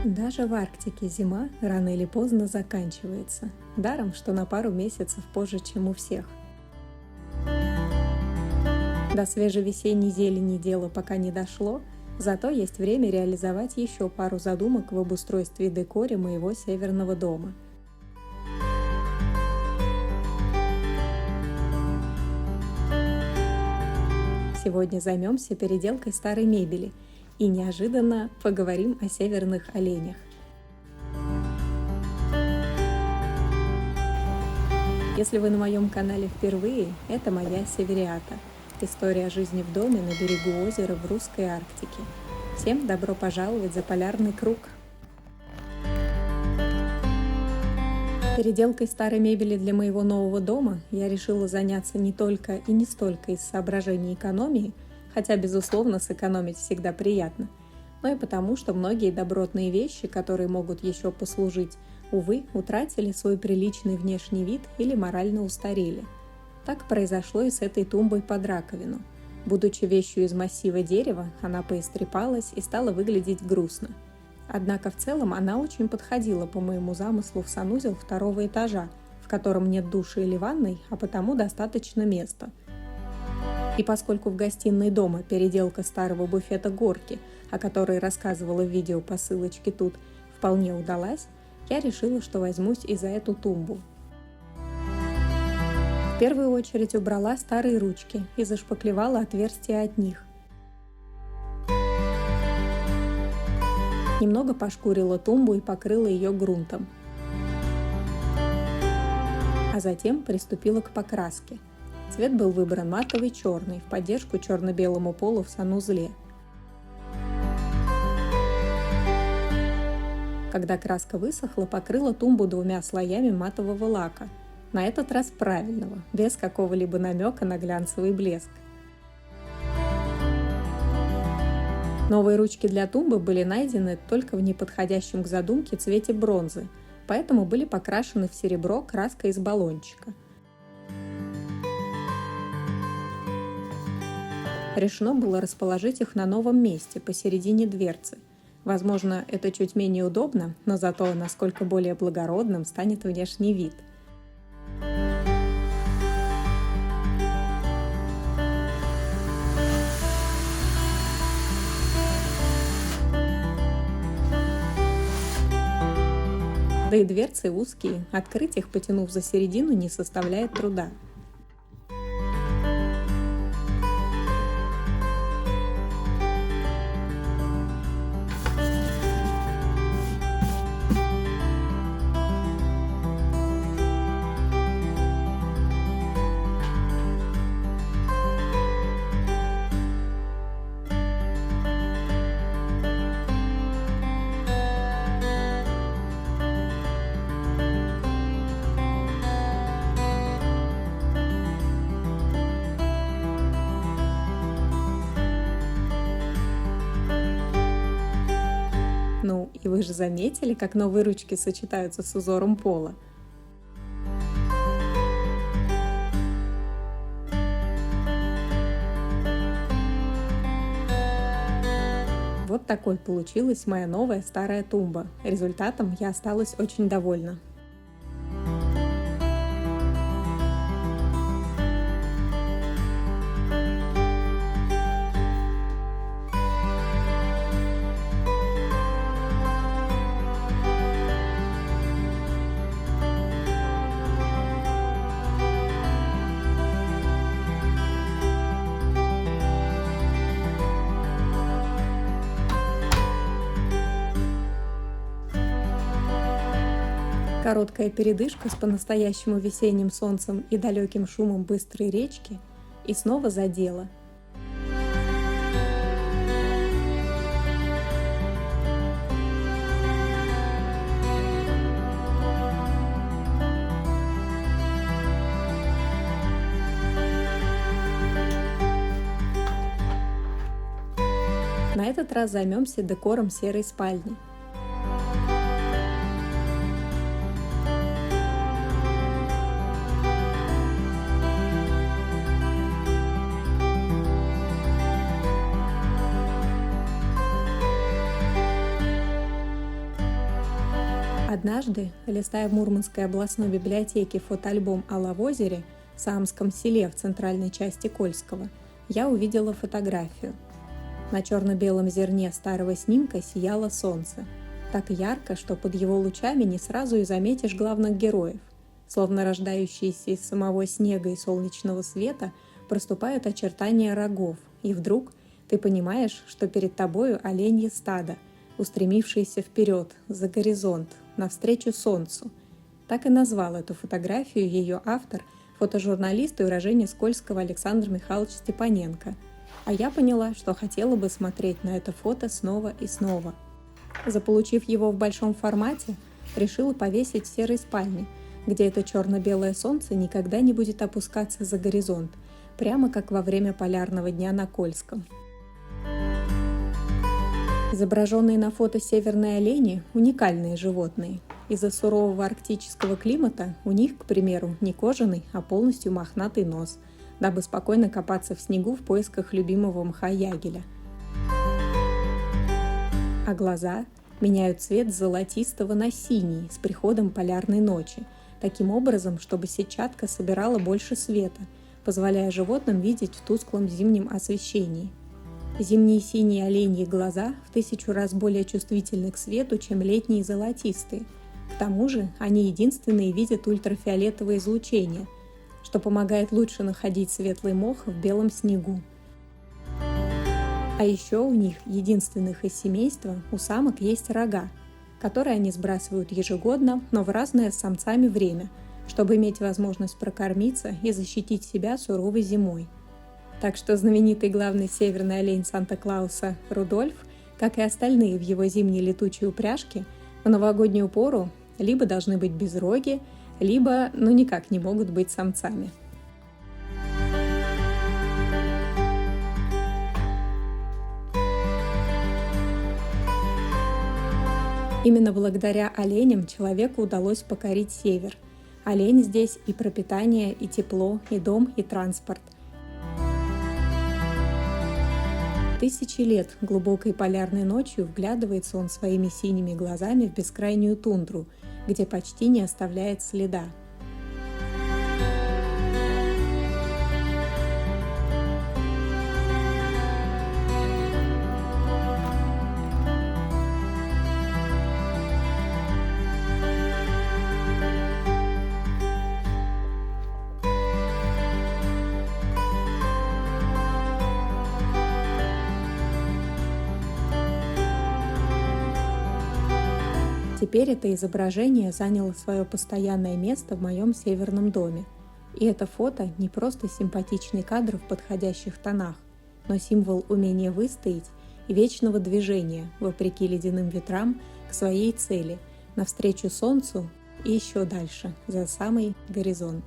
Даже в Арктике зима рано или поздно заканчивается, даром, что на пару месяцев позже, чем у всех. До свежей весенней зелени дело пока не дошло, зато есть время реализовать еще пару задумок в обустройстве и декоре моего северного дома. Сегодня займемся переделкой старой мебели и неожиданно поговорим о северных оленях. Если вы на моем канале впервые, это моя Севериата. История жизни в доме на берегу озера в русской Арктике. Всем добро пожаловать за полярный круг! Переделкой старой мебели для моего нового дома я решила заняться не только и не столько из соображений экономии, хотя, безусловно, сэкономить всегда приятно, но и потому, что многие добротные вещи, которые могут еще послужить, увы, утратили свой приличный внешний вид или морально устарели. Так произошло и с этой тумбой под раковину. Будучи вещью из массива дерева, она поистрепалась и стала выглядеть грустно. Однако в целом она очень подходила по моему замыслу в санузел второго этажа, в котором нет души или ванной, а потому достаточно места. И поскольку в гостиной дома переделка старого буфета горки, о которой рассказывала в видео по ссылочке тут, вполне удалась, я решила, что возьмусь и за эту тумбу. В первую очередь убрала старые ручки и зашпаклевала отверстия от них. Немного пошкурила тумбу и покрыла ее грунтом. А затем приступила к покраске. Цвет был выбран матовый черный, в поддержку черно-белому полу в санузле. Когда краска высохла, покрыла тумбу 2 слоями матового лака, на этот раз правильного, без какого-либо намека на глянцевый блеск. Новые ручки для тумбы были найдены только в неподходящем к задумке цвете бронзы, поэтому были покрашены в серебро краской из баллончика. Решено было расположить их на новом месте, посередине дверцы. Возможно, это чуть менее удобно, но зато насколько более благородным станет внешний вид. Да и дверцы узкие, открыть их, потянув за середину, не составляет труда. Ну, и вы же заметили, как новые ручки сочетаются с узором пола? Вот такой получилась моя новая старая тумба. Результатом я осталась очень довольна. Короткая передышка с по-настоящему весенним солнцем и далеким шумом быстрой речки, и снова за дело. На этот раз займемся декором серой спальни. Однажды, листая в Мурманской областной библиотеке фотоальбом о Лавозере, Саамском селе в центральной части Кольского, я увидела фотографию. На черно-белом зерне старого снимка сияло солнце. Так ярко, что под его лучами не сразу и заметишь главных героев. Словно рождающиеся из самого снега и солнечного света проступают очертания рогов, и вдруг ты понимаешь, что перед тобою оленье стадо, устремившееся вперед, за горизонт, навстречу солнцу. Так и назвал эту фотографию ее автор, фотожурналист и уроженец Кольского Александр Михайлович Степаненко. А я поняла, что хотела бы смотреть на это фото снова и снова. Заполучив его в большом формате, решила повесить в серой спальне, где это черно-белое солнце никогда не будет опускаться за горизонт, прямо как во время полярного дня на Кольском. Изображенные на фото северные олени – уникальные животные. Из-за сурового арктического климата у них, к примеру, не кожаный, а полностью мохнатый нос, дабы спокойно копаться в снегу в поисках любимого мха ягеля. А глаза меняют цвет с золотистого на синий с приходом полярной ночи, таким образом, чтобы сетчатка собирала больше света, позволяя животным видеть в тусклом зимнем освещении. Зимние синие оленьи глаза в 1000 раз более чувствительны к свету, чем летние золотистые. К тому же они единственные видят ультрафиолетовое излучение, что помогает лучше находить светлый мох в белом снегу. А еще у них, единственных из семейства, у самок есть рога, которые они сбрасывают ежегодно, но в разное с самцами время, чтобы иметь возможность прокормиться и защитить себя суровой зимой. Так что знаменитый главный северный олень Санта-Клауса Рудольф, как и остальные в его зимней летучей упряжке, в новогоднюю пору либо должны быть безроги, либо никак не могут быть самцами. Именно благодаря оленям человеку удалось покорить север. Олень здесь и пропитание, и тепло, и дом, и транспорт. Тысячи лет глубокой полярной ночью вглядывается он своими синими глазами в бескрайнюю тундру, где почти не оставляет следа. Теперь это изображение заняло свое постоянное место в моем северном доме. И это фото не просто симпатичный кадр в подходящих тонах, но символ умения выстоять и вечного движения, вопреки ледяным ветрам, к своей цели, навстречу солнцу и еще дальше, за самый горизонт.